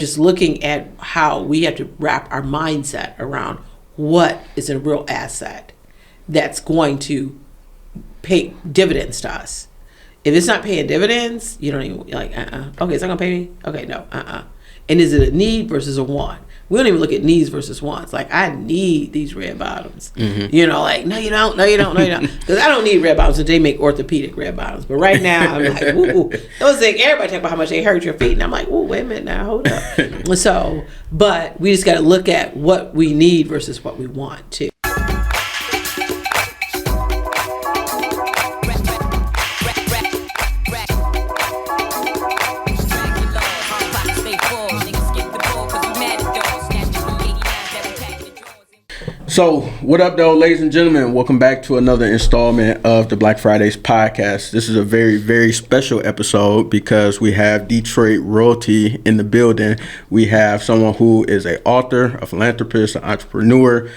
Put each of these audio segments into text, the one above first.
just looking at how we have to wrap our mindset around what is a real asset that's going to pay dividends to us. If it's not paying dividends, you don't even like, okay, it's not gonna pay me? Okay, no, And is it a need versus a want? We don't even look at needs versus wants. Like, I need these red bottoms. You know, like, no, you don't. Because I don't need red bottoms, and they make orthopedic red bottoms. But right now, I'm like, ooh. Those things, everybody talk about how much they hurt your feet. And I'm like, ooh, wait a minute now, hold up. So, but we just got to look at what we need versus what we want, too. So, what up, though, ladies and gentlemen? Welcome back to another installment of the Black Fridays podcast. This is a very, very special episode because we have Detroit royalty in the building. We have someone who is an author, a philanthropist, an entrepreneur,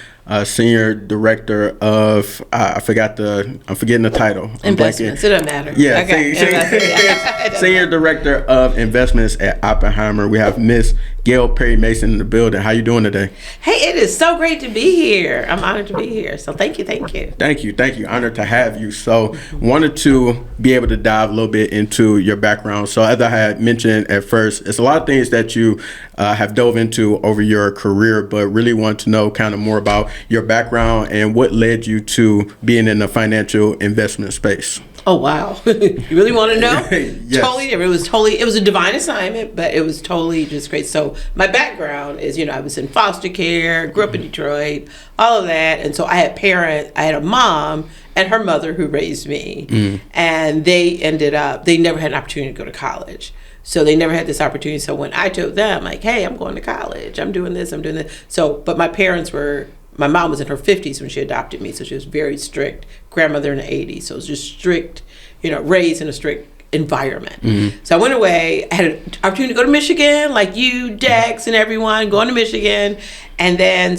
senior director of I'm forgetting the title. Investments. It doesn't matter. Yeah, okay. Senior director of investments at Oppenheimer. We have Miss Gail Perry-Mason in the building. How you doing today? Hey, it is so great to be here. I'm honored to be here. So thank you. Thank you. Honored to have you. So wanted to be able to dive a little bit into your background. So as I had mentioned at first, it's a lot of things that you have dove into over your career, but really want to know kind of more about your background and what led you to being in the financial investment space. Oh, wow. You really want to know? Yes. Totally. It was a divine assignment, but it was totally just great. So my background is, I was in foster care, grew up in Detroit, all of that. And so I had a mom and her mother who raised me. And they never had an opportunity to go to college. So they never had this opportunity. So when I told them, like, hey, I'm going to college, I'm doing this. So, but my mom was in her 50s when she adopted me, so she was very strict. Grandmother in the 80s, so it was just strict, raised in a strict environment. So I went away, I had an opportunity to go to Michigan, like you, Dex, and everyone, going to Michigan. And then,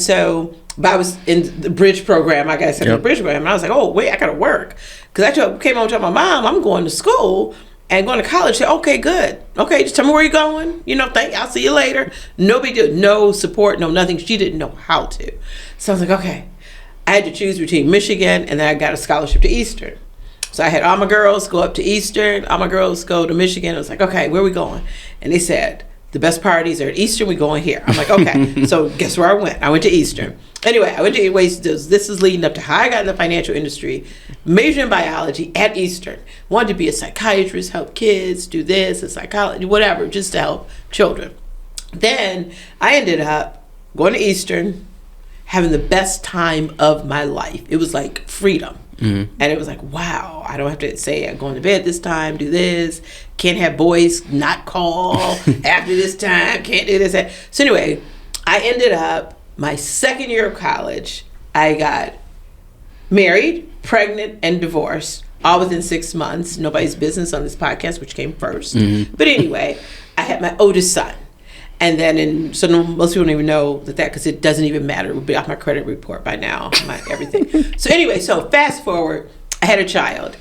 but I was in the bridge program, I guess, in the bridge program, and I was like, oh, wait, I gotta work. Because I came home and told my mom, I'm going to school. And going to college, said, okay, good. Okay, just tell me where you're going. I'll see you later. No big deal. No support, no nothing. She didn't know how to. So I was like, okay. I had to choose between Michigan and then I got a scholarship to Eastern. So I had all my girls go up to Eastern, all my girls go to Michigan. I was like, okay, where are we going? And they said, the best parties are at Eastern, we going here. I'm like, okay. So guess where I went? I went to Eastern. Anyway, I went to this is leading up to how I got in the financial industry, majoring in biology at Eastern. Wanted to be a psychiatrist, help kids, do this, a psychology, whatever, just to help children. Then I ended up going to Eastern, having the best time of my life. It was like freedom. And it was like, wow, I don't have to say I'm going to bed this time, do this, can't have boys not call after this time, can't do this. So anyway, I ended up, my second year of college, I got married, pregnant, and divorced, all within 6 months. Nobody's business on this podcast, which came first. But anyway, I had my oldest son. And then, so most people don't even know that because it doesn't even matter. It would be off my credit report by now, everything. So anyway, so fast forward, I had a child.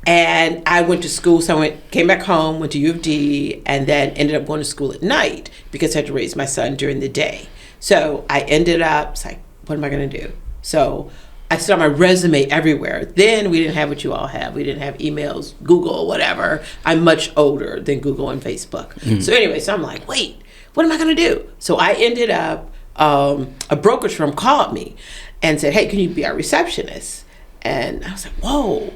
And I went to school, so came back home, went to U of D, and then ended up going to school at night because I had to raise my son during the day. So I ended up, it's like, what am I going to do? So I saw my resume everywhere. Then we didn't have what you all have. We didn't have emails, Google, whatever. I'm much older than Google and Facebook. So anyway, so I'm like, wait, what am I going to do? So I ended up, a brokerage firm called me and said, hey, can you be our receptionist? And I was like, whoa.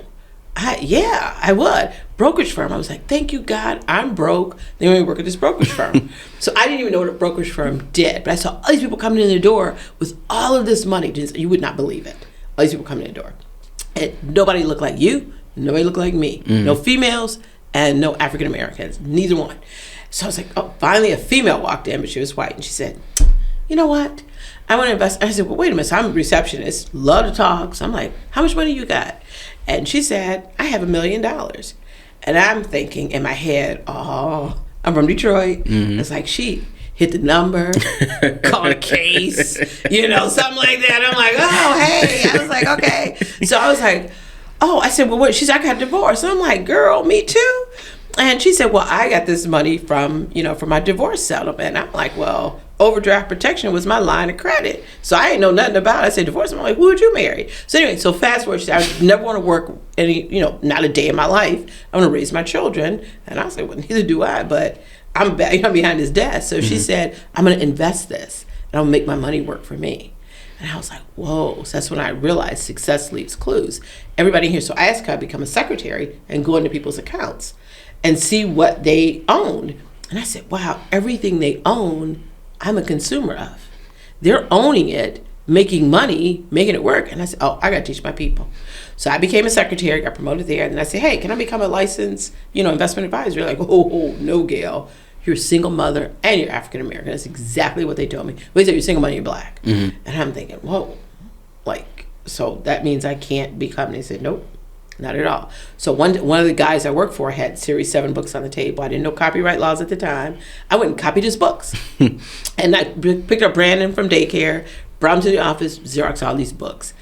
Yeah, I would. Brokerage firm. I was like, thank you, God, I'm broke. Then we work at this brokerage firm. So I didn't even know what a brokerage firm did. But I saw all these people coming in the door with all of this money. You would not believe it. All these people coming in the door. And nobody looked like you. Nobody looked like me. No females and no African Americans. Neither one. So I was like, oh, finally a female walked in, but she was white. And she said, you know what? I want to invest. I said, well, wait a minute. So I'm a receptionist, love to talk. So I'm like, how much money you got? And she said, I have $1 million. And I'm thinking in my head, oh, I'm from Detroit. It's like, she hit the number, called a case, something like that. I'm like, oh, hey. I was like, okay. So I was like, oh, I said, well, what? She said, I got divorced. And I'm like, girl, me too. And she said, well, I got this money from, from my divorce settlement. And I'm like, well, overdraft protection was my line of credit. So I didn't know nothing about it. I said, divorce. I'm like, who would you marry? So anyway, so fast forward, she said, I never want to work not a day in my life. I want to raise my children. And I said, well, neither do I, but I'm behind this desk. So she said, I'm going to invest this and I'll make my money work for me. And I was like, whoa. So that's when I realized success leaves clues. Everybody here. So I asked her to become a secretary and go into people's accounts and see what they owned. And I said, wow, everything they own, I'm a consumer of. They're owning it, making money, making it work. And I said, oh, I got to teach my people. So I became a secretary, got promoted there. And then I said, hey, can I become a licensed, investment advisor? They're like, oh, no, Gail. You're a single mother and you're African American. That's exactly what they told me. They said, you're single mother, you're black. And I'm thinking, whoa, so that means I can't become. They said, nope, not at all. So one of the guys I worked for had Series 7 books on the table. I didn't know copyright laws at the time. I went and copied his books. And I picked up Brandon from daycare, brought him to the office, Xerox all these books.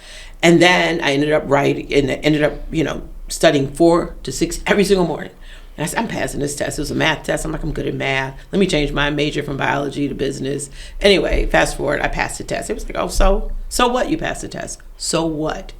And then I ended up studying 4 to 6 every single morning. And I said, I'm passing this test. It was a math test. I'm like, I'm good at math. Let me change my major from biology to business. Anyway, fast forward, I passed the test. It was like, oh, so what? You passed the test. So what?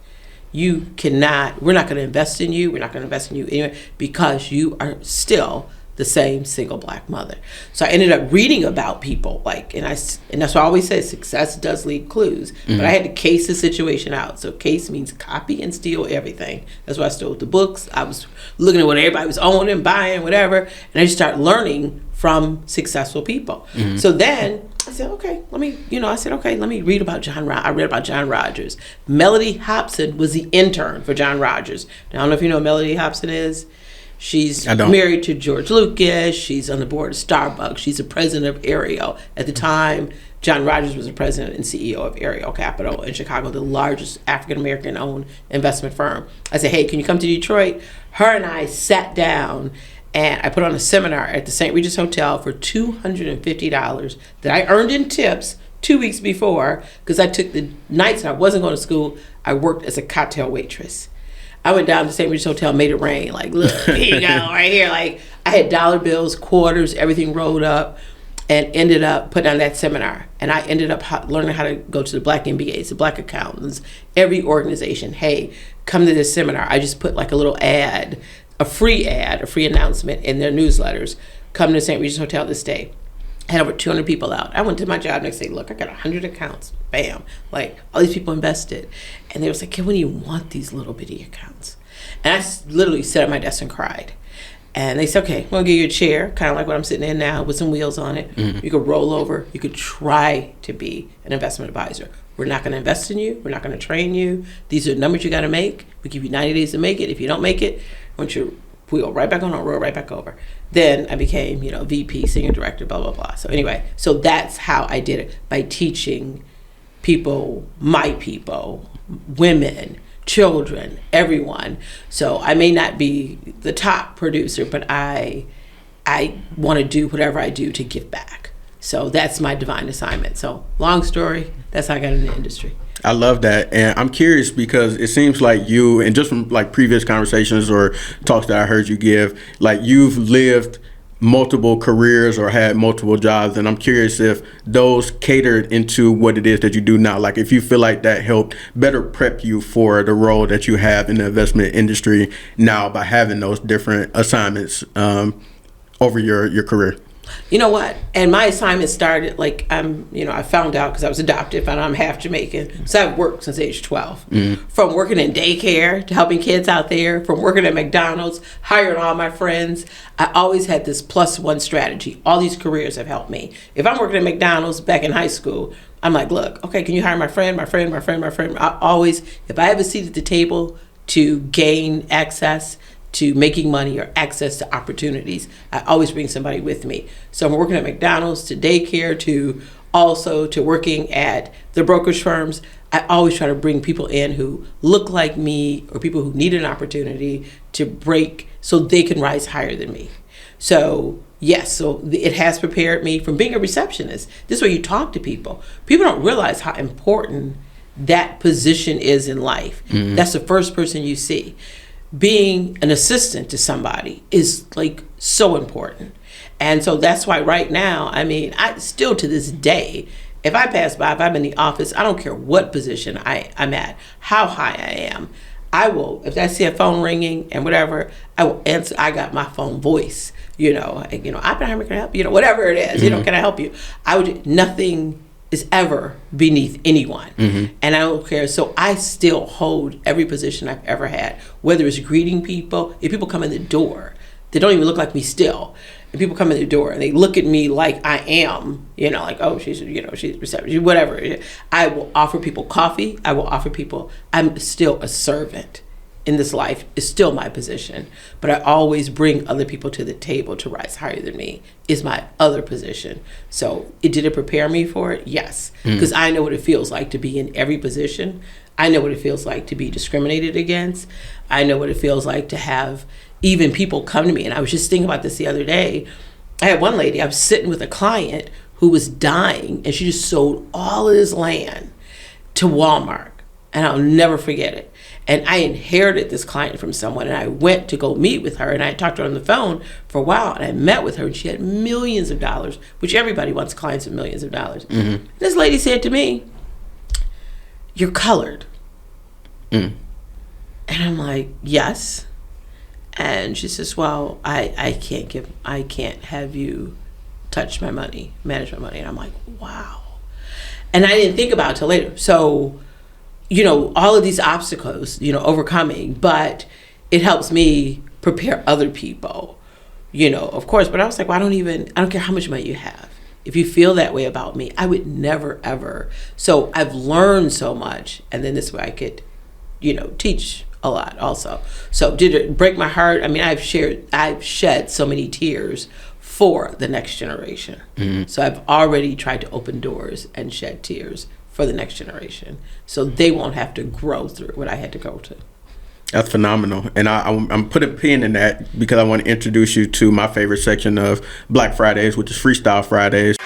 We're not going to invest in you. We're not going to invest in you anyway because you are still the same single black mother. So I ended up reading about people and that's why I always say success does leave clues. But I had to case the situation out. So case means copy and steal everything. That's why I stole the books. I was looking at what everybody was owning, buying, whatever, and I just started learning from successful people. So then I said, okay, let me read about John Rogers. I read about John Rogers. Melody Hobson was the intern for John Rogers. Now, I don't know if you know who Melody Hobson is. She's married to George Lucas. She's on the board of Starbucks. She's the president of Ariel. At the time, John Rogers was the president and CEO of Ariel Capital in Chicago, the largest African-American owned investment firm. I said, hey, can you come to Detroit? Her and I sat down and I put on a seminar at the St. Regis Hotel for $250 that I earned in tips 2 weeks before because I took the nights that I wasn't going to school, I worked as a cocktail waitress. I went down to St. Regis Hotel, made it rain. Like, look, here you go, right here. Like, I had dollar bills, quarters, everything rolled up, and ended up putting on that seminar. And I ended up learning how to go to the black MBAs, the black accountants, every organization. Hey, come to this seminar. I just put like a little ad, a free announcement in their newsletters. Come to St. Regis Hotel this day. I had over 200 people out. I went to my job next day. Look, I got 100 accounts. Bam. Like, all these people invested. And they was like, hey, what do you want these little bitty accounts? And I literally sat at my desk and cried. And they said, okay, we're going to give you a chair, kind of like what I'm sitting in now with some wheels on it. You could roll over. You could try to be an investment advisor. We're not going to invest in you. We're not going to train you. These are the numbers you got to make. We give you 90 days to make it. If you don't make it, I want you wheel right back on, roll right back over. Then I became, VP, senior director, blah, blah, blah. So anyway, so that's how I did it, by teaching people, my people, women, children, everyone. So I may not be the top producer, but I want to do whatever I do to give back. So that's my divine assignment. So long story, that's how I got in the industry. I love that. And I'm curious because it seems like you, and just from like previous conversations or talks that I heard you give, like you've lived multiple careers or had multiple jobs. And I'm curious if those catered into what it is that you do now. Like if you feel like that helped better prep you for the role that you have in the investment industry now by having those different assignments over your career. You know what? And my assignment started I found out because I was adopted, found out I'm half Jamaican. So I've worked since age 12. From working in daycare to helping kids out there, from working at McDonald's, hiring all my friends. I always had this +1 strategy. All these careers have helped me. If I'm working at McDonald's back in high school, I'm like, look, okay, can you hire my friend? I always, if I have a seat at the table to gain access to making money or access to opportunities, I always bring somebody with me. So I'm working at McDonald's to daycare to also to working at the brokerage firms. I always try to bring people in who look like me or people who need an opportunity to break so they can rise higher than me. So yes, so it has prepared me from being a receptionist. This is where you talk to people. People don't realize how important that position is in life. That's the first person you see. Being an assistant to somebody is like so important. And so that's why right now, I mean, I still to this day, if I pass by, if I'm in the office, I don't care what position I'm at, how high I am, I will, if I see a phone ringing and whatever, I will answer. I got my phone voice, Oppenheimer, can I help you? Whatever it is, can I help you? Nothing is ever beneath anyone. And I don't care. So I still hold every position I've ever had, whether it's greeting people, if people come in the door, they don't even look like me still. And people come in the door and they look at me like I am, like, oh, she's receptive, whatever. I will offer people coffee. I will offer people, I'm still a servant in this life. It's still my position. But I always bring other people to the table to rise higher than me is my other position. So did it prepare me for it? Yes. Because I know what it feels like to be in every position. I know what it feels like to be discriminated against. I know what it feels like to have even people come to me. And I was just thinking about this the other day. I had one lady, I was sitting with a client who was dying, and she just sold all of this land to Walmart. And I'll never forget it. And I inherited this client from someone, and I went to go meet with her, and I talked to her on the phone for a while, and I met with her, and she had millions of dollars, which everybody wants clients with millions of dollars. This lady said to me, "You're colored." And I'm like, "Yes." And she says, "Well, I can't have you touch my money, manage my money." And I'm like, wow. And I didn't think about it till later. So, all of these obstacles, overcoming, but it helps me prepare other people, of course. But I was like, well, I don't care how much money you have. If you feel that way about me, I would never, ever. So I've learned so much. And then this way I could, teach a lot also. So did it break my heart? I mean, I've shed so many tears for the next generation. So I've already tried to open doors and shed tears for the next generation, so they won't have to grow through what I had to go to. That's phenomenal. And I'm putting a pin in that because I want to introduce you to my favorite section of Black Fridays, which is Freestyle Fridays.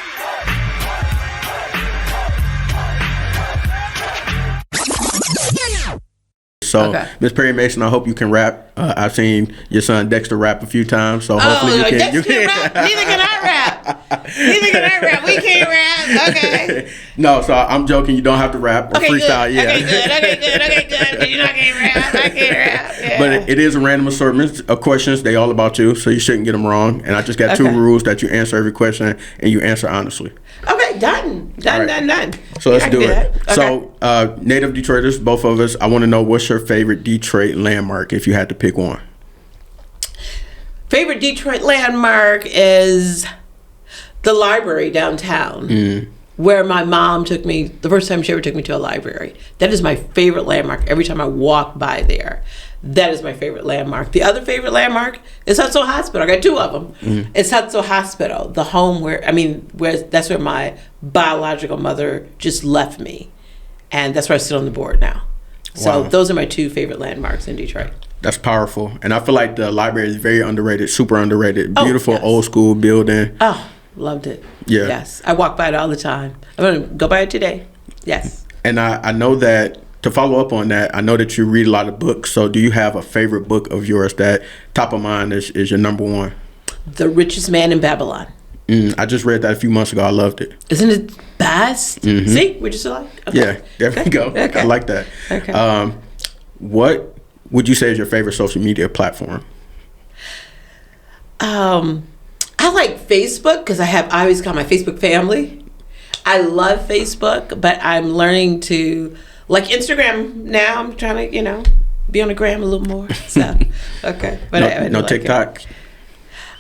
So, Ms. Perry-Mason, I hope you can rap. I've seen your son Dexter rap a few times, so hopefully you can. Dexter can rap. Neither can I rap. We can't rap. Okay. No, so I'm joking. You don't have to rap or freestyle. Good. Yeah. Okay, good. You know I can't rap. I can't rap. Yeah. But it is a random assortment of questions. They all about you, so you shouldn't get them wrong. And I just got two rules that you answer every question and you answer honestly. Okay, done. So let's do it. Okay. So, native Detroiters, both of us, I want to know what's your favorite Detroit landmark if you had to pick one. Favorite Detroit landmark is the library downtown, where my mom took me, the first time she ever took me to a library. That is my favorite landmark. Every time I walk by there, that is my favorite landmark. The other favorite landmark is Hutzel Hospital. I got two of them. It's Hutzel Hospital, the home where that's where my biological mother just left me. And that's where I sit on the board now. So those are my two favorite landmarks in Detroit. That's powerful. And I feel like the library is very underrated, super underrated. Beautiful old school building. Oh, loved it. Yeah. Yes. I walk by it all the time. I'm going to go by it today. Yes. And I know that, to follow up on that, I know that you read a lot of books. So do you have a favorite book of yours that top of mind is your number one? The Richest Man in Babylon. I just read that a few months ago. I loved it. Isn't it best? See, we're just alike. Okay. Yeah, there we go. Okay. I like that. Okay. What would you say is your favorite social media platform? I like Facebook because I always call my Facebook family. I love Facebook, but I'm learning to like Instagram now. I'm trying to, be on the gram a little more. So, okay. But I no TikTok.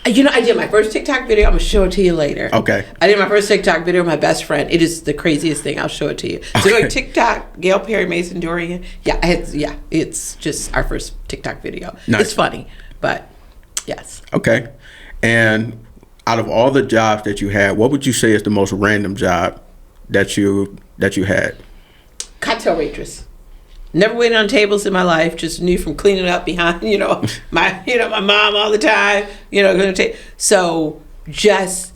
I did my first TikTok video. I'm gonna show it to you later. Okay. I did my first TikTok video with my best friend. It is the craziest thing. I'll show it to you. So like TikTok, Gail Perry-Mason, Dorian. It's just our first TikTok video. Nice. It's funny, but yes. Okay. And out of all the jobs that you had, what would you say is the most random job that you had? Cocktail waitress. Never waited on tables in my life. Just knew from cleaning up behind, my mom all the time. So just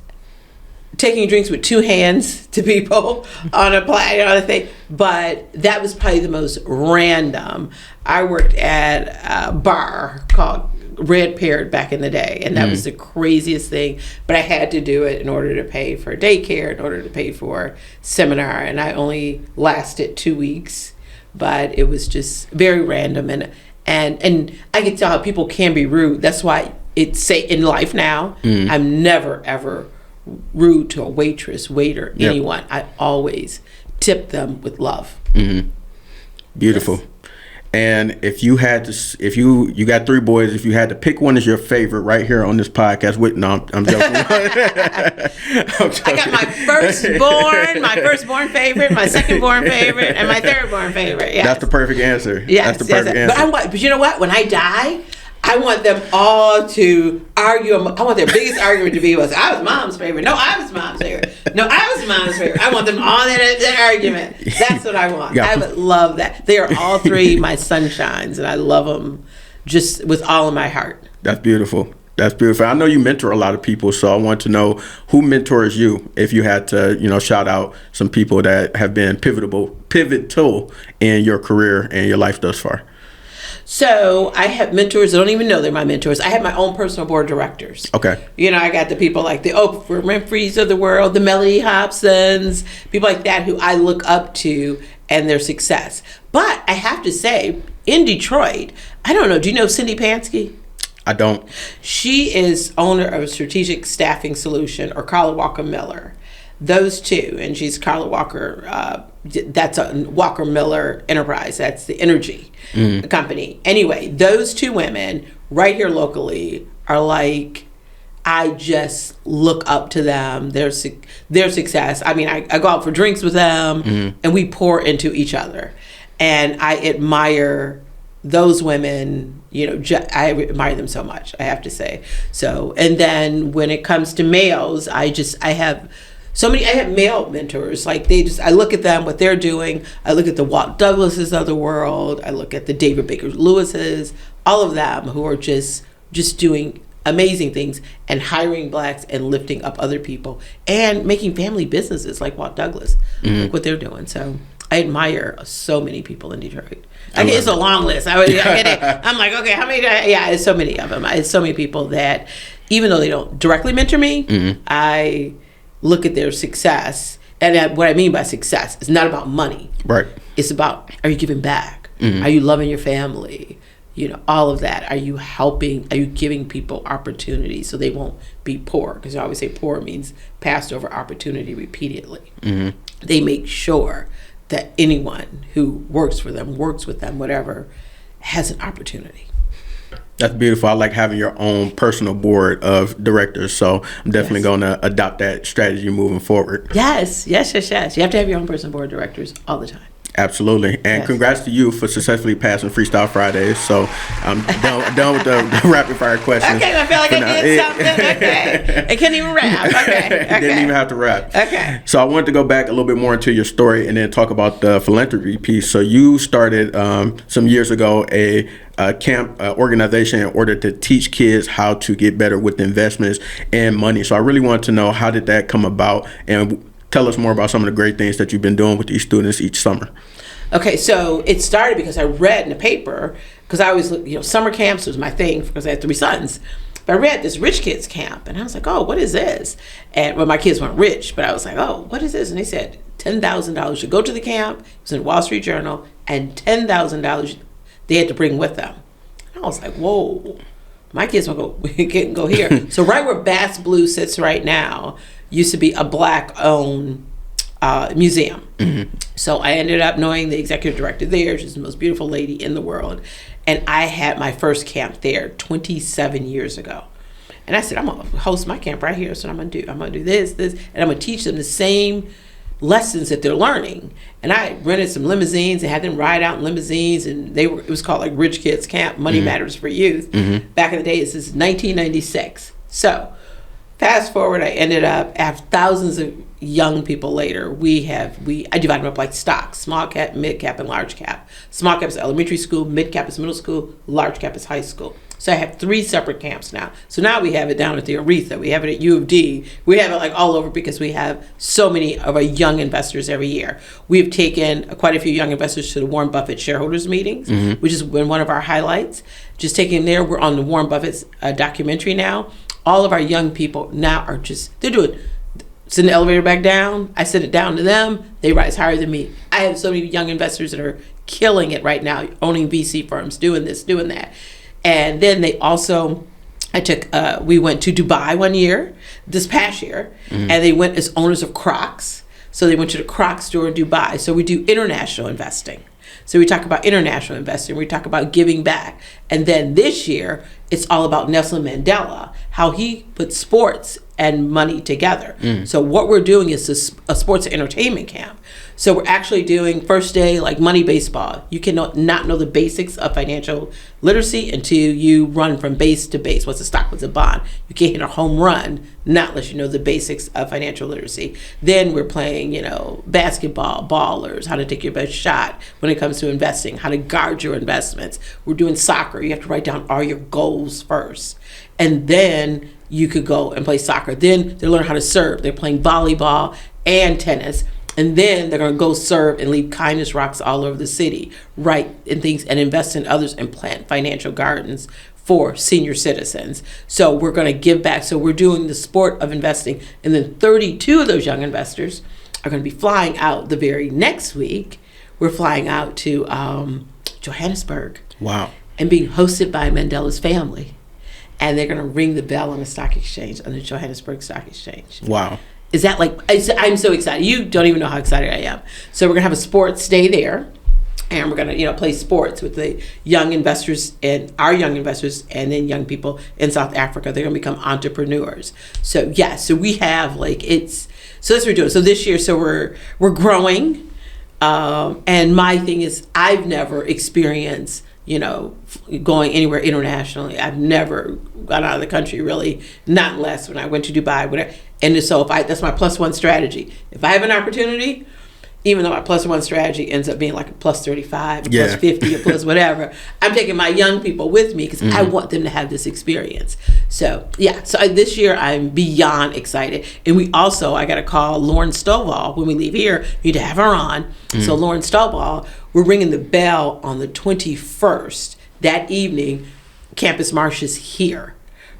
taking drinks with two hands to people on a plate, on a thing. But that was probably the most random. I worked at a bar called red-paired back in the day, and that was the craziest thing. But I had to do it in order to pay for daycare, in order to pay for seminar, and I only lasted 2 weeks. But it was just very random, and I can tell how people can be rude. That's why it's say in life now, I'm never ever rude to a waitress, waiter, anyone. I always tip them with love. Beautiful. Yes. And if you had to, if you got 3 boys, if you had to pick one as your favorite right here on this podcast, I'm joking. I got my firstborn favorite, my secondborn favorite, and my thirdborn favorite. Yes. That's the perfect answer. Yes, that's the perfect answer. But you know what? When I die, I want them all to argue. I want their biggest argument to be, I was mom's favorite. No, I was mom's favorite. No, I was mom's favorite. I want them all that argument. That's what I want. I would love that. They are all 3 my sunshines, and I love them just with all of my heart. That's beautiful. That's beautiful. I know you mentor a lot of people, so I want to know who mentors you. If you had to, shout out some people that have been pivotal in your career and your life thus far. So I have mentors. I don't even know they're my mentors. I have my own personal board of directors. Okay. I got the people like the Oprah Winfrey's of the world, the Melody Hobsons, people like that who I look up to and their success. But I have to say, in Detroit, I don't know. Do you know Cindy Pansky? I don't. She is owner of Strategic Staffing Solution, or Carla Walker Miller. Those two, and she's Carla Walker. That's a Walker Miller Enterprise. That's the energy company. Anyway, those 2 women right here locally are like, I just look up to them. Their success. I mean, I go out for drinks with them, and we pour into each other, and I admire those women. I admire them so much, I have to say. So, and then when it comes to males, I have male mentors. Like I look at them, what they're doing. I look at the Walt Douglases of the world. I look at the David Baker Lewises, all of them who are just doing amazing things and hiring blacks and lifting up other people and making family businesses like Walt Douglas, like what they're doing. So I admire so many people in Detroit. It's a long list. I'm like, okay, how many? It's so many of them. It's so many people that, even though they don't directly mentor me, I look at their success. And what I mean by success is not about money. Right. It's about, are you giving back? Are you loving your family? All of that. Are you helping? Are you giving people opportunity so they won't be poor? Because I always say poor means passed over opportunity repeatedly. They make sure that anyone who works with them, whatever, has an opportunity. That's beautiful. I like having your own personal board of directors. So I'm definitely going to adopt that strategy moving forward. Yes. You have to have your own personal board of directors all the time. Absolutely. And congrats to you for successfully passing Freestyle Fridays. So I'm done with the rapid fire questions. Okay, I feel like I did something. Okay. I can't even rap. Okay. Didn't even have to rap. Okay. So I wanted to go back a little bit more into your story and then talk about the philanthropy piece. So you started some years ago a camp organization in order to teach kids how to get better with investments and money. So I really wanted to know, how did that come about, and tell us more about some of the great things that you've been doing with these students each summer. Okay, so it started because I read in the paper, because I always, summer camps was my thing because I had 3 sons. But I read this rich kids camp, and I was like, oh, what is this? And my kids weren't rich, but I was like, oh, what is this? And they said $10,000 to go to the camp. It was in the Wall Street Journal, and $10,000 they had to bring with them. And I was like, whoa, my kids won't go here. So right where Bass Blue sits right now used to be a black-owned museum. So I ended up knowing the executive director there. She's the most beautiful lady in the world. And I had my first camp there 27 years ago. And I said, I'm going to host my camp right here. So I'm going to do this, and I'm going to teach them the same lessons that they're learning. And I rented some limousines and had them ride out in limousines, and it was called like Rich Kids Camp, Money Matters for Youth. Back in the day, this is 1996. So fast forward, I ended up, after thousands of young people later, I divide them up like stocks: small cap, mid cap, and large cap. Small cap is elementary school, mid cap is middle school, large cap is high school. So I have 3 separate camps now. So now we have it down at the Aretha. We have it at U of D. We have it like all over because we have so many of our young investors every year. We've taken quite a few young investors to the Warren Buffett shareholders meetings, which has been one of our highlights. Just taking there, we're on the Warren Buffett's documentary now. All of our young people now are they're doing, send the elevator back down. I send it down to them. They rise higher than me. I have so many young investors that are killing it right now, owning VC firms, doing this, doing that. And then they also, we went to Dubai one year, this past year, and they went as owners of Crocs. So they went to the Crocs store in Dubai. So we do international investing. So we talk about international investing. We talk about giving back. And then this year, it's all about Nelson Mandela, how he put sports and money together. So what we're doing is a sports entertainment camp. So we're actually doing first day like money baseball. You cannot not know the basics of financial literacy until you run from base to base. What's a stock? What's a bond? You can't hit a home run not unless you know the basics of financial literacy. Then we're playing, basketball, ballers, how to take your best shot when it comes to investing, how to guard your investments. We're doing soccer. You have to write down all your goals first. And then you could go and play soccer. Then they learn how to serve. They're playing volleyball and tennis. And then they're going to go serve and leave kindness rocks all over the city, write and things, and invest in others and plant financial gardens for senior citizens. So we're going to give back. So we're doing the sport of investing. And then 32 of those young investors are going to be flying out the very next week. We're flying out to Johannesburg. Wow. And being hosted by Mandela's family. And they're going to ring the bell on the stock exchange, on the Johannesburg Stock Exchange. Wow. Is that I'm so excited. You don't even know how excited I am. So we're going to have a sports day there. And we're going to, play sports with the young investors and our young investors and then young people in South Africa. They're going to become entrepreneurs. So, yeah, so we have so that's what we're doing. So this year, we're growing. And my thing is I've never experienced, going anywhere internationally. I've never gone out of the country really, not unless when I went to Dubai, whatever. And so that's my +1 strategy. If I have an opportunity, even though my +1 strategy ends up being like a +35, a +50, a plus whatever, I'm taking my young people with me because I want them to have this experience. So, yeah. So this year I'm beyond excited. And I got to call Lauren Stovall when we leave here. We need to have her on. So Lauren Stovall, we're ringing the bell on the 21st. That evening, Campus Marsh is here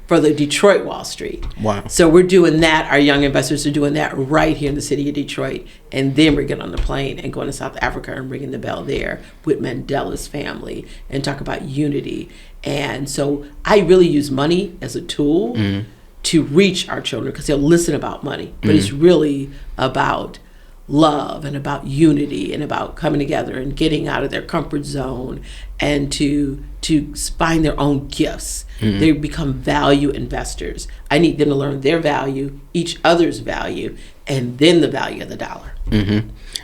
for the Detroit Wall Street. Wow. So we're doing that. Our young investors are doing that right here in the city of Detroit. And then we're getting on the plane and going to South Africa and ringing the bell there with Mandela's family and talk about unity. And so I really use money as a tool to reach our children because they'll listen about money. But it's really about love and about unity and about coming together and getting out of their comfort zone and to find their own gifts. They become value investors. I need them to learn their value, each other's value, and then the value of the dollar.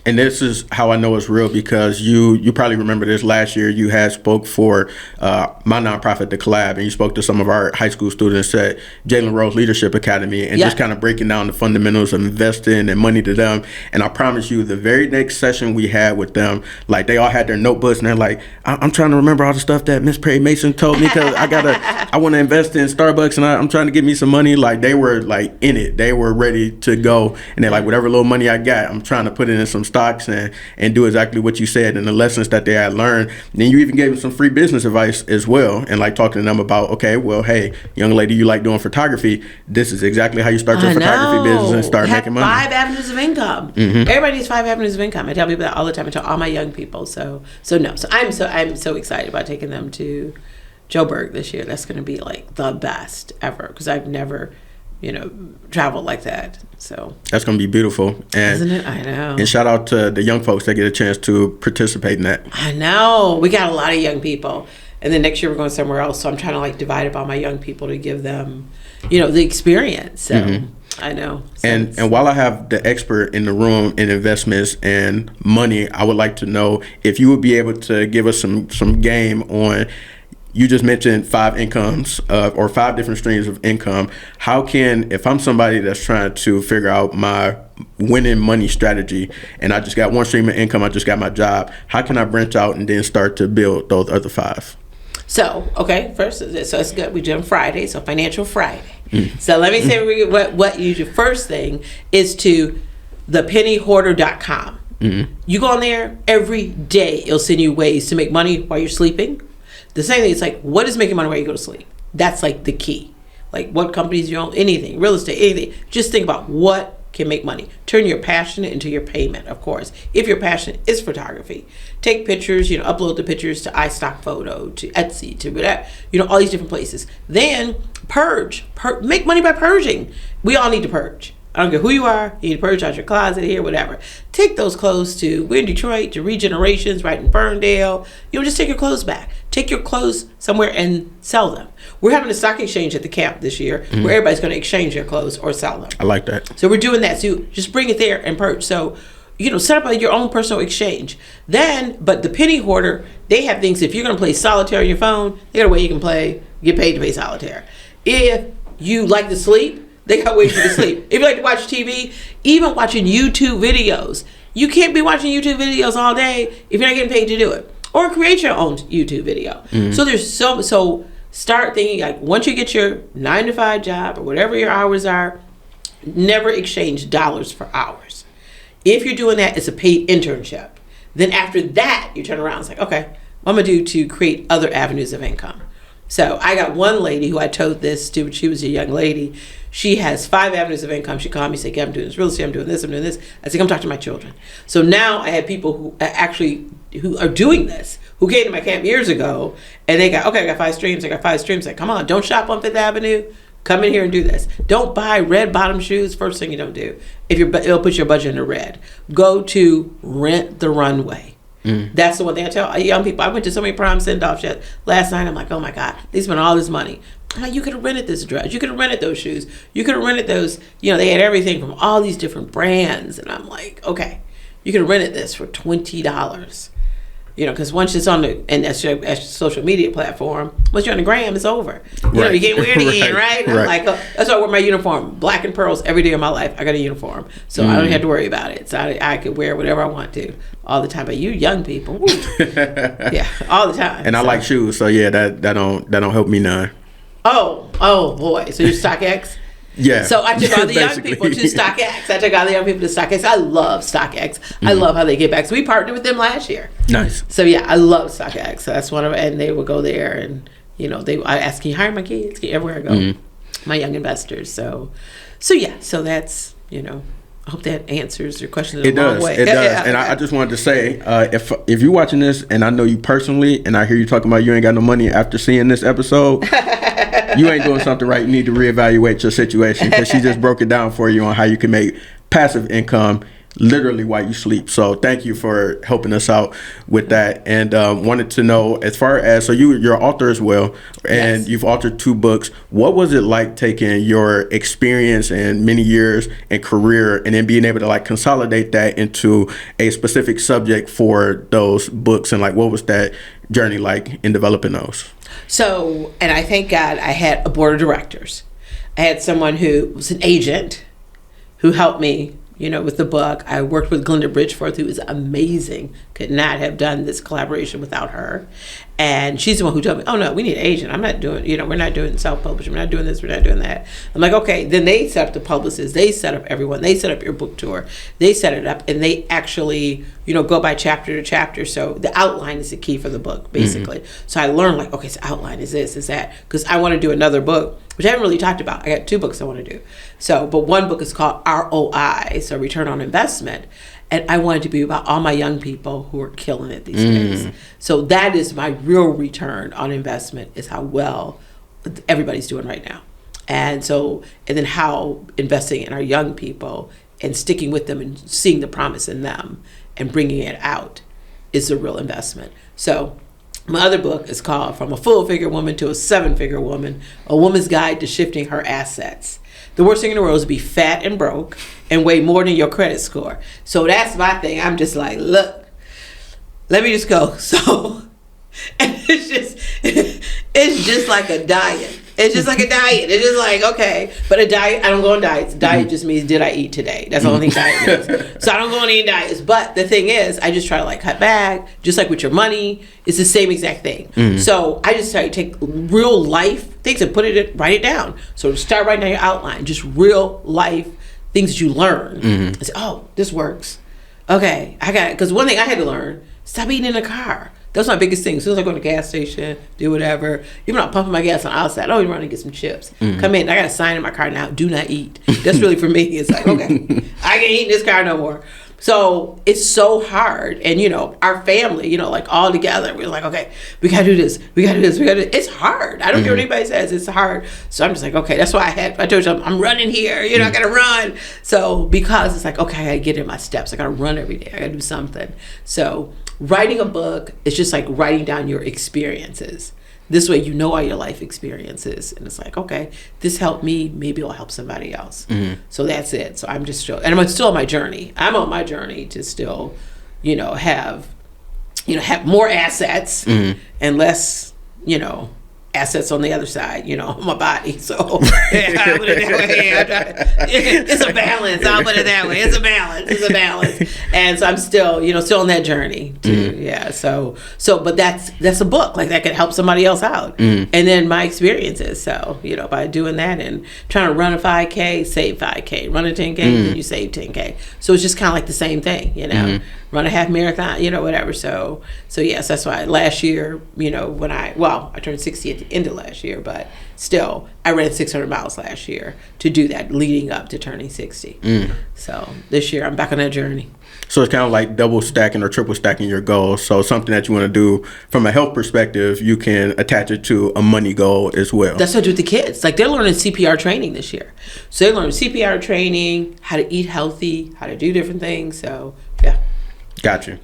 And this is how I know it's real because you probably remember this last year. You had spoke for my nonprofit, The Collab, and you spoke to some of our high school students at Jalen Rose Leadership Academy and just kind of breaking down the fundamentals of investing and money to them. And I promise you, the very next session we had with them, like they all had their notebooks and they're like, I'm trying to remember all the stuff that Miss Perry-Mason told me because I want to invest in Starbucks and I'm trying to get me some money. Like they were like in it. They were ready to go. And they're like, whatever little money I got, I'm trying to put it in some stocks and do exactly what you said and the lessons that they had learned. And then you even gave them some free business advice as well and like talking to them about, okay, well, hey, young lady, you like doing photography. This is exactly how you start your photography business and start making money. 5 avenues of income. Everybody needs 5 avenues of income. I tell people that all the time. I tell all my young people. So I'm so excited about taking them to Joburg this year. That's going to be like the best ever because I've never traveled like that. So that's going to be beautiful. And, isn't it? I know. And shout out to the young folks that get a chance to participate in that. I know. We got a lot of young people. And then next year we're going somewhere else. So I'm trying to like divide up all my young people to give them, the experience. So I know. So and while I have the expert in the room in investments and money, I would like to know if you would be able to give us some game on. You just mentioned 5 incomes or 5 different streams of income. How can, if I'm somebody that's trying to figure out my winning money strategy and I just got 1 stream of income, I just got my job, how can I branch out and then start to build those other 5? So, okay, first, so it's good. We're doing Friday, so Financial Friday. So let me say what you do. First thing is to thepennyhoarder.com. You go on there every day. It'll send you ways to make money while you're sleeping. The same thing, it's like, what is making money while you go to sleep? That's like the key. Like what companies you own, anything, real estate, anything. Just think about what can make money. Turn your passion into your payment, of course. If your passion is photography, take pictures, upload the pictures to iStock Photo, to Etsy, to whatever, all these different places. Then purge. Make money by purging. We all need to purge. I don't care who you are, you need to purge out your closet here, whatever. Take those clothes we're in Detroit, to Regenerations, right in Ferndale. Just take your clothes back. Take your clothes somewhere and sell them. We're having a stock exchange at the camp this year where everybody's going to exchange their clothes or sell them. I like that. So we're doing that. So just bring it there and purge. So, set up your own personal exchange. But the Penny Hoarder, they have things, if you're going to play solitaire on your phone, they got a way you can get paid to play solitaire. If you like to sleep, they got ways for you to sleep. If you like to watch TV, even watching YouTube videos, you can't be watching YouTube videos all day if you're not getting paid to do it. Or create your own YouTube video. So there's so start thinking, like, once you get your 9-to-5 job or whatever your hours are, never exchange dollars for hours. If you're doing that, it's a paid internship. Then after that, you turn around and it's like, okay, what am I going to do to create other avenues of income? So I got one lady who I told this to, she was a young lady. She has 5 avenues of income. She called me and said, I'm doing this real estate, I'm doing this, I'm doing this. I said, come talk to my children. So now I have people who are doing this, who came to my camp years ago, and they got, I got 5 streams, Like, come on, don't shop on Fifth Avenue. Come in here and do this. Don't buy red bottom shoes. First thing you don't do. It'll put your budget in the red. Go to Rent the Runway. That's the one thing I tell young people. I went to so many prom send-offs last night. I'm like, oh my God, they spent all this money. I'm like, you could have rented this dress. You could have rented those shoes. You could have rented those. They had everything from all these different brands. And I'm like, okay, you could have rented this for $20. Because once it's on that's your social media platform, once you're on the gram, it's over. You get weird again, right? And I'm like, that's why I wear my uniform, black and pearls, every day of my life. I got a uniform, so I don't have to worry about it. So I could wear whatever I want to all the time. But you young people, yeah, all the time. And I like shoes, so yeah, that don't help me none. Oh boy, so you're StockX. Yeah. So I took all the young people to StockX. I love StockX. I love how they get back. So we partnered with them last year. Nice. So yeah, I love StockX. So that's one of, and they will go there and I ask, can you hire my kids? Everywhere I go, my young investors. So yeah. So that's I hope that answers your question in a long way. It does. And I just wanted to say, if you're watching this and I know you personally and I hear you talking about you ain't got no money after seeing this episode, you ain't doing something right. You need to reevaluate your situation, because she just broke it down for you on how you can make passive income literally while you sleep. So thank you for helping us out with that. And wanted to know, as far as, so you're an author as well, and You've authored 2 books. What was it like taking your experience and many years and career and then being able to consolidate that into a specific subject for those books, and what was that journey like in developing those? So, and I thank God I had a board of directors. I had someone who was an agent who helped me with the book. I worked with Glenda Bridgeforth, who is amazing. Could not have done this collaboration without her. And she's the one who told me, oh no, we need an agent. I'm not doing, we're not doing self-publishing. We're not doing this, we're not doing that. I'm like, okay. Then they set up the publicists. They set up everyone. They set up your book tour. They set it up, and they actually, go by chapter to chapter. So the outline is the key for the book, basically. So I learned okay, so outline is this, is that. Because I want to do another book, which I haven't really talked about. I got 2 books I want to do. So, but one book is called ROI, so Return on Investment. And I wanted to be about all my young people who are killing it these days. So that is my real return on investment, is how well everybody's doing right now. And then how investing in our young people and sticking with them and seeing the promise in them and bringing it out is a real investment. So my other book is called From a Full-Figure Woman to a 7-Figure Woman, A Woman's Guide to Shifting Her Assets. The worst thing in the world is to be fat and broke and weigh more than your credit score. So that's my thing. I'm just like, look, let me just go. So and it's just like a diet. It's just like a diet. It's just like, okay. But a diet, I don't go on diets. Diet just means, did I eat today? That's the only thing diet means. So I don't go on any diets. But the thing is, I just try to like cut back, just like with your money. It's the same exact thing. So I just try to take real life things and write it down. So start writing down your outline, just real life things that you learn. I say, oh, this works. Okay, I got it. Because one thing I had to learn, stop eating in the car. That's my biggest thing. As soon as I go to the gas station, do whatever, even I'm pumping my gas on the outside, oh, you run and get some chips. Come in, I got a sign in my car now, do not eat. That's really for me. It's like, okay, I can't eat in this car no more. So it's so hard. And, our family, like all together, we're like, okay, we got to do this. We got to do this. We got to do this. It's hard. I don't care what anybody says. It's hard. So I'm just like, okay, that's why I told you I'm running here. I got to run. So because it's like, okay, I got to get in my steps. I got to run every day. I got to do something. So writing a book is just like writing down your experiences. This way all your life experiences. And it's like, okay, this helped me. Maybe it'll help somebody else. So that's it. So I'm just still, and I'm still on my journey. I'm on my journey to still, have more assets and less, assets on the other side, my body. So I put it that way. It's a balance. I'll put it that way. It's a balance. And so I'm still, still on that journey too. Yeah. So, but that's a book like that could help somebody else out. And then my experiences. So, by doing that and trying to run a 5K, save 5K, run a 10K, then you save 10K. So it's just kind of like the same thing, run a half marathon, whatever. So yes, that's why last year, when I turned 60 at the end of last year, but still I ran 600 miles last year to do that leading up to turning 60. So this year I'm back on that journey. So it's kind of like double stacking or triple stacking your goals. So something that you want to do from a health perspective, you can attach it to a money goal as well. That's what I do with the kids. Like they're learning CPR training this year. So they learn CPR training, how to eat healthy, how to do different things. So yeah. Gotcha.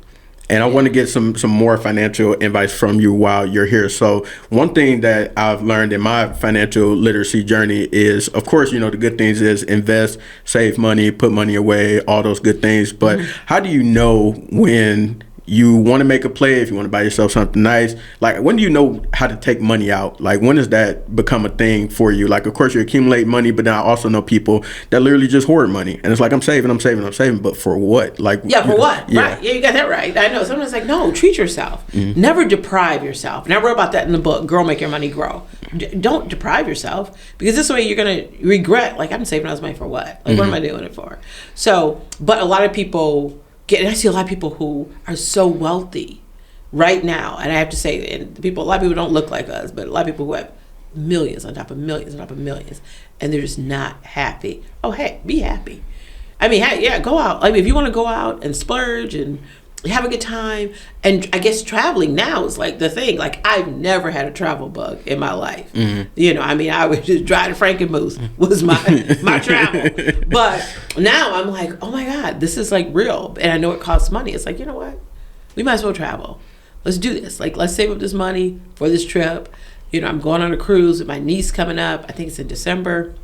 And I want to get some more financial advice from you while you're here. So one thing that I've learned in my financial literacy journey is, of course, the good things is invest, save money, put money away, all those good things. But how do you know when you want to make a play, if you want to buy yourself something nice? Like, when do you know how to take money out? Like, when does that become a thing for you? Like, of course, you accumulate money, but then I also know people that literally just hoard money. And it's like, I'm saving, but for what? Like, for what? Yeah. Right. Yeah, you got that right. I know. Sometimes like, no, treat yourself. Never deprive yourself. And I wrote about that in the book, Girl, Make Your Money Grow. Don't deprive yourself, because this way you're going to regret, like, I'm saving all this money for what? Like, what am I doing it for? So, but a lot of people and I see a lot of people who are so wealthy right now, and I have to say, and a lot of people don't look like us, but a lot of people who have millions on top of millions on top of millions, and they're just not happy. Oh, hey, be happy. I mean, hey, yeah, go out. Like, if you want to go out and splurge and have a good time, and I guess traveling now is like the thing. Like, I've never had a travel bug in my life. I would just drive to Frankenmuth was my travel. But now I'm like, oh my God, this is like real, and I know it costs money. It's like, you know what? We might as well travel. Let's do this. Like, let's save up this money for this trip. I'm going on a cruise with my niece coming up. I think it's in December.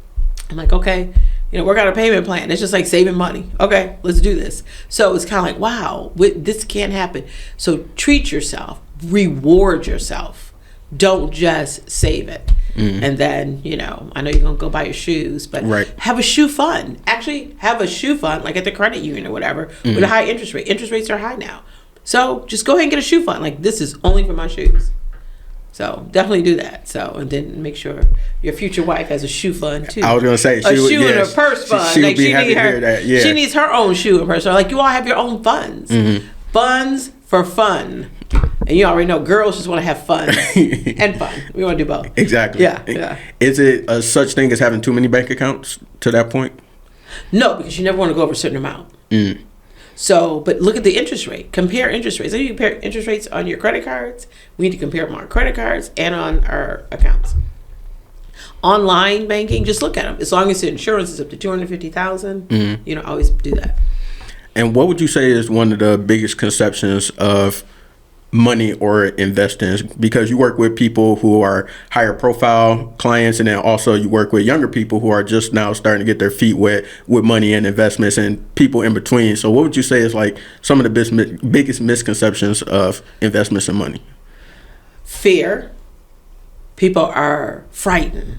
I'm like, okay. Work out a payment plan. It's just like saving money. Okay, let's do this. So it's kind of like, wow, this can't happen. So treat yourself, reward yourself. Don't just save it. And then, I know you're going to go buy your shoes, but have a shoe fund. Actually, have a shoe fund, like at the credit union or whatever, with a high interest rate. Interest rates are high now. So just go ahead and get a shoe fund. Like, this is only for my shoes. So definitely do that. So, and then make sure your future wife has a shoe fund too. I was gonna say a shoe and a purse fund. She would be happy to hear that. Yeah. She needs her own shoe and purse. So like, you all have your own funds. Funds for fun. And you already know, girls just want to have fun and fun. We want to do both. Exactly. Yeah. Is it a such thing as having too many bank accounts to that point? No, because you never want to go over a certain amount. So, but look at the interest rate. Compare interest rates. So you compare interest rates on your credit cards. We need to compare them on our credit cards and on our accounts. Online banking, just look at them. As long as the insurance is up to $250,000, always do that. And what would you say is one of the biggest conceptions of money or investing? Because you work with people who are higher profile clients, and then also you work with younger people who are just now starting to get their feet wet with money and investments and people in between. So what would you say is like some of the biggest misconceptions of investments and money? Fear. people are frightened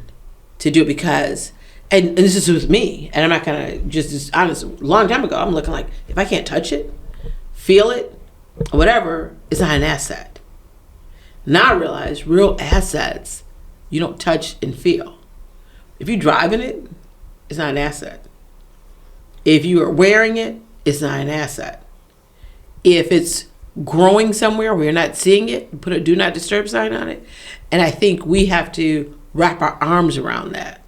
to do it because, and this is with me, and I'm not gonna just honest. A long time ago, I'm looking like, if I can't touch it, feel it, whatever, it's not an asset. Now I realize real assets you don't touch and feel. If you're driving it, it's not an asset. If you are wearing it, it's not an asset. If it's growing somewhere where you're not seeing it, put a do not disturb sign on it. And I think we have to wrap our arms around that,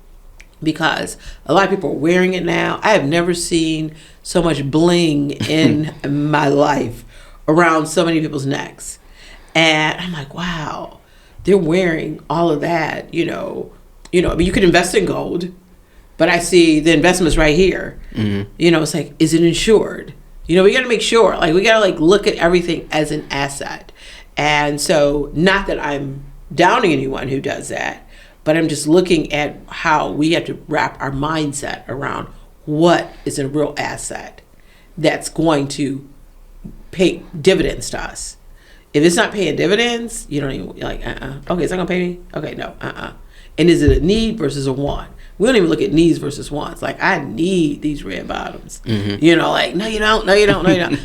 because a lot of people are wearing it now. I have never seen so much bling in my life around so many people's necks. And I'm like, wow, they're wearing all of that, I mean, you could invest in gold, but I see the investments right here. Mm-hmm. It's like, is it insured? We got to make sure, we got to look at everything as an asset. And so, not that I'm downing anyone who does that, but I'm just looking at how we have to wrap our mindset around what is a real asset that's going to pay dividends to us. If it's not paying dividends, you don't even, okay, it's not going to pay me? Okay, no, And is it a need versus a want? We don't even look at needs versus wants. I need these red bottoms. Mm-hmm. No, you don't.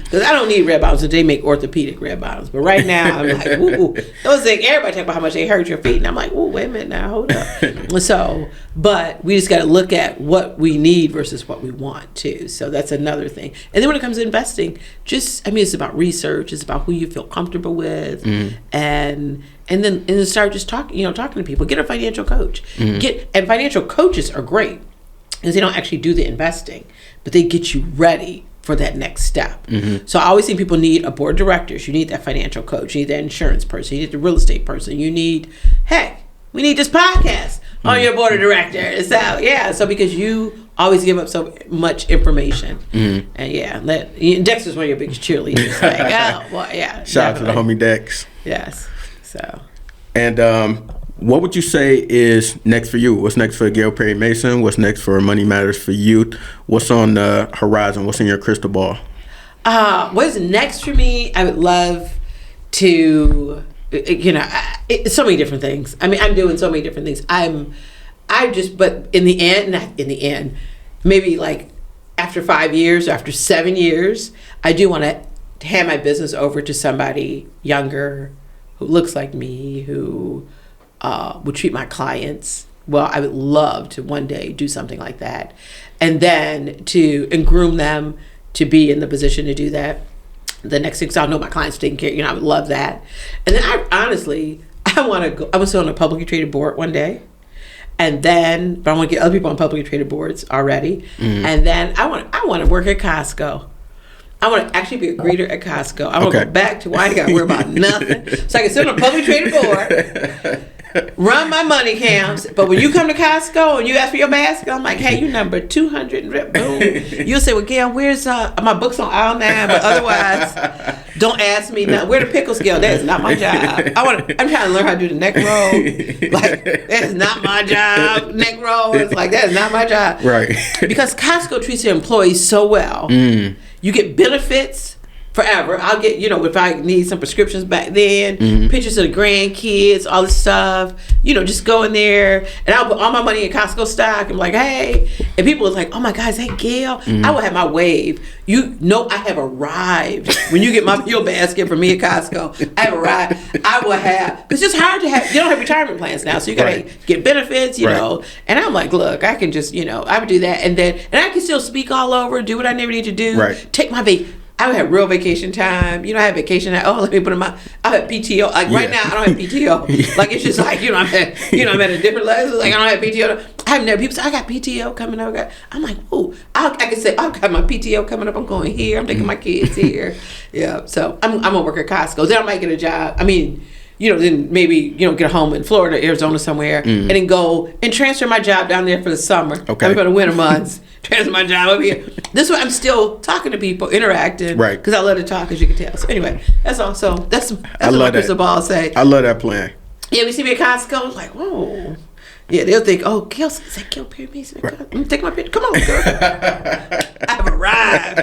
Because I don't need red bottoms until they make orthopedic red bottoms. But right now, I'm like, ooh. Those things, everybody talk about how much they hurt your feet. And I'm like, ooh, wait a minute now, hold up. So, but we just got to look at what we need versus what we want too. So that's another thing. And then when it comes to investing, it's about research. It's about who you feel comfortable with. Mm-hmm. And then start just talking to people. Get a financial coach. Mm-hmm. And financial coaches are great because they don't actually do the investing, but they get you ready for that next step. Mm-hmm. So I always think people need a board of directors. You need that financial coach. You need that insurance person. You need the real estate person. You need, we need this podcast on your board of directors. So because you always give up so much information. Mm-hmm. And Dexter's one of your biggest cheerleaders. Shout out to the homie Dex. Yes. So, and what would you say is next for you? What's next for Gail Perry-Mason? What's next for Money Matters for Youth? What's on the horizon? What's in your crystal ball? What's next for me? I would love to, it's so many different things. I mean, I'm doing so many different things. But in the end, not in the end, maybe after 5 years, after 7 years, I do want to hand my business over to somebody younger, who looks like me, who would treat my clients well. I would love to one day do something like that, and then and groom them to be in the position to do that. The next thing, so I know my clients taking care. I would love that. And then I want to go. I was on a publicly traded board one day, but I want to get other people on publicly traded boards already. Mm-hmm. And then I want to work at Costco. I want to actually be a greeter at Costco. I want to go back to why I ain't got to worry about nothing. So I can sit on a publicly traded board, run my money counts. But when you come to Costco and you ask for your basket, I'm like, hey, you number 200 and boom. You'll say, well, Gail, where's my book's on aisle 9, but otherwise, don't ask me now. Where the pickle scale? That is not my job. I'm trying to learn how to do the neck roll. That is not my job. Neck roll. It's that is not my job. Right. Because Costco treats their employees so well. Mm. You get benefits forever. I'll get, if I need some prescriptions back then, pictures of the grandkids, all this stuff, just go in there and I'll put all my money in Costco stock. I'm like, hey. And people are like, oh my God, is that Gail? I will have my wave. I have arrived. When you get my meal basket from me at Costco, I have arrived. I will have, it's just hard to have, you don't have retirement plans now. So you got to get benefits, know. And I'm like, look, I can just, I would do that. And I can still speak all over, do what I never need to do. Right. Take my I would have real vacation time. I have vacation. Let me put in I have PTO. Right now, I don't have PTO. It's just I'm at a different level. I don't have PTO. I've never, people say, I got PTO coming up. I'm like, ooh, I can say, I've got my PTO coming up. I'm going here. I'm taking my kids here. Yeah. So I'm going to work at Costco. Then I might get a job. Then maybe, get a home in Florida, Arizona somewhere, and then go and transfer my job down there for the summer. Okay. For the winter months. Transfer my job over here. This way I'm still talking to people, interacting. Right. Because I love to talk, as you can tell. So anyway, that's all. So that's what my crystal ball say. I love that plan. Yeah, we see me at Costco. It's like, whoa. Yeah, they'll think, oh, Gail, is that Gail Perry-Mason? Right. Take my picture. Come on, girl. I have arrived.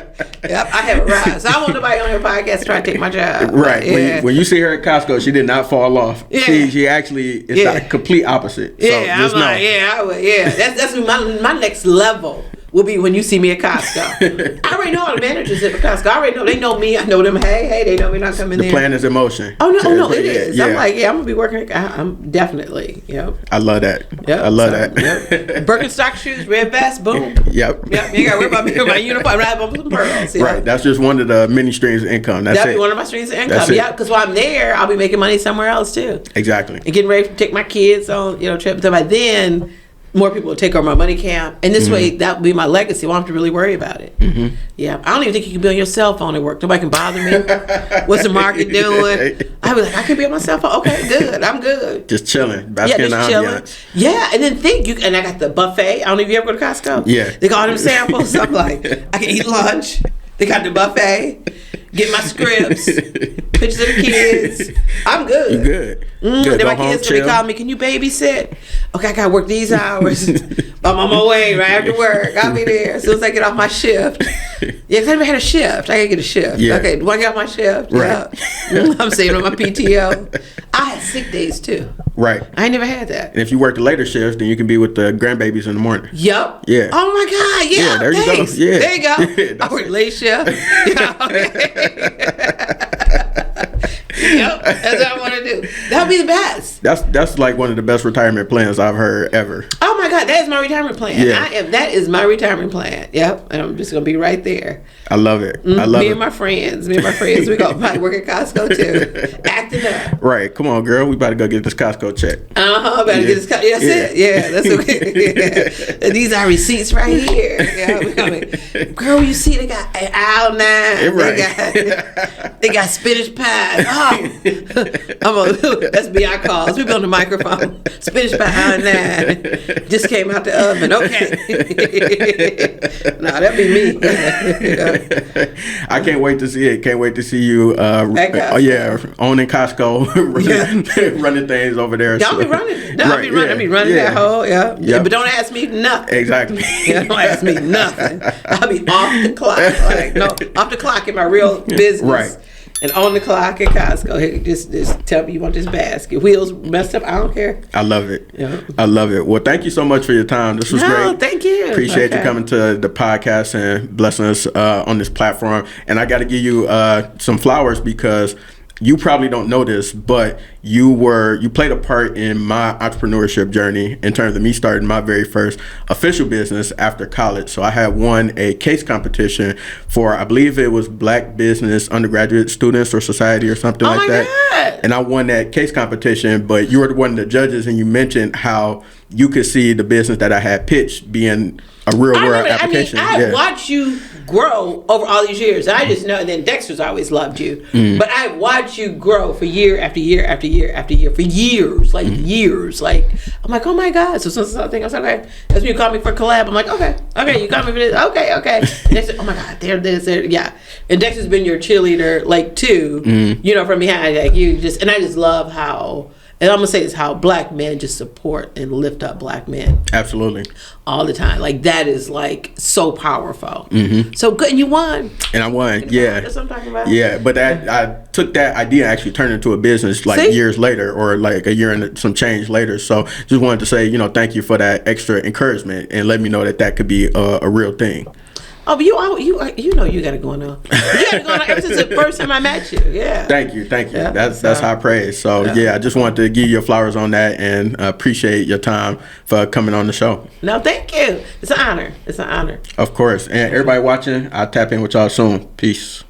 Yep, I have arrived. So I want nobody on your podcast to try to take my job. Right. Yeah. When you see her at Costco, she did not fall off. Yeah. She actually is the complete opposite. So Yeah, I'm like, I would. Yeah, that's my next level. Will be when you see me at Costco. I already know all the managers at Costco. I already know. They know me. I know them. Hey, they know me not coming there. The plan is in motion. Oh, no, it is. Yeah. I'm like, I'm going to be working. I'm definitely, I love that. Yep. I love that. Yep. Birkenstock shoes, red vest, boom. Yep. You got to worry about me with my uniform. I have some pearls. Right. That's just one of the many streams of income. That'll be one of my streams of income. Yeah, because while I'm there, I'll be making money somewhere else, too. Exactly. And getting ready to take my kids on, trips. So by then, more people will take over my money camp, and this way that will be my legacy. I won't have to really worry about it. Mm-hmm. Yeah, I don't even think you can be on your cell phone at work. Nobody can bother me. What's the market doing? I was like, I can be on my cell phone. Okay, good. I'm good. Just chilling, basking in the ambiance. Yeah, and then and I got the buffet. I don't know if you ever go to Costco. Yeah, they got all them samples. So I'm like, I can eat lunch. They got the buffet. Get my scripts, pictures of the kids. I'm good. You good. Good. Then my kids gonna be calling me, can you babysit? Okay, I gotta work these hours. But I'm on my way right after work. I'll be there as soon as I get off my shift. Yeah, because I never had a shift. I gotta get a shift. Yeah. Okay, do I get off my shift? Right. Yeah. I'm saving on my PTO. I had sick days too. Right. I ain't never had that. And if you work the later shifts, then you can be with the grandbabies in the morning. Yep. Yeah. Oh my God. Yeah. There thanks. you go. Yeah. There you go. I work late shift. Yep, that's what I want to do. That would be the best. That's like one of the best retirement plans I've heard ever. Oh my God, that is my retirement plan. Yeah. That is my retirement plan. Yep, and I'm just gonna be right there. I love it. I love it. Me and my friends, we gonna probably work at Costco too, acting up. Right, come on, girl, we about to go get this Costco check. Better get this. That's it. Yeah, that's okay. Yeah. These are receipts right here. Yeah, girl, you see they got aisle 9. Right. They got spinach pie. That's beyond calls. We be on the microphone. Spinach pie aisle 9 just came out the oven. Okay. No, that'd be me. I can't wait to see it. Can't wait to see you. Owning Costco, running things over there. I'll be running. I'll be running that whole. Yeah. But don't ask me nothing. Exactly. Don't ask me nothing. I'll be off the clock. Off the clock in my real business. Right. And on the clock at Costco, hey, just tell me you want this basket. Wheels messed up, I don't care. I love it. Yeah. I love it. Well, thank you so much for your time. This was great. Thank you. Appreciate you coming to the podcast and blessing us on this platform. And I got to give you some flowers because you probably don't know this, but you played a part in my entrepreneurship journey in terms of me starting my very first official business after college. So I had won a case competition for, I believe it was Black Business Undergraduate Students or Society or something like that. God. And I won that case competition, but you were one of the judges and you mentioned how you could see the business that I had pitched being a real world application. I watched you grow over all these years. And I just know, and then Dexter's always loved you. But I watched you grow for year after year after year after year, for years, years. Like, I'm like, oh my God. So something I was like, okay. That's when you called me for a collab. I'm like, okay, you called me for this. Okay. And they said, oh my God, there, yeah. And Dexter's been your cheerleader, too, from behind. Like, and I just love how, and I'm gonna say this, how Black men just support and lift up Black men. Absolutely. All the time. Like, that is so powerful. So good, and you won. And I won, yeah. That's what I'm talking about. Yeah, but I took that idea and actually turned it into a business years later, or a year and some change later. So just wanted to say, thank you for that extra encouragement and let me know that could be a real thing. Oh, but you know you got it going on. You got it going on ever since the first time I met you. Yeah. Thank you. Yeah, that's high praise. So I just wanted to give you your flowers on that and appreciate your time for coming on the show. No, thank you. It's an honor. Of course. And everybody watching, I'll tap in with y'all soon. Peace.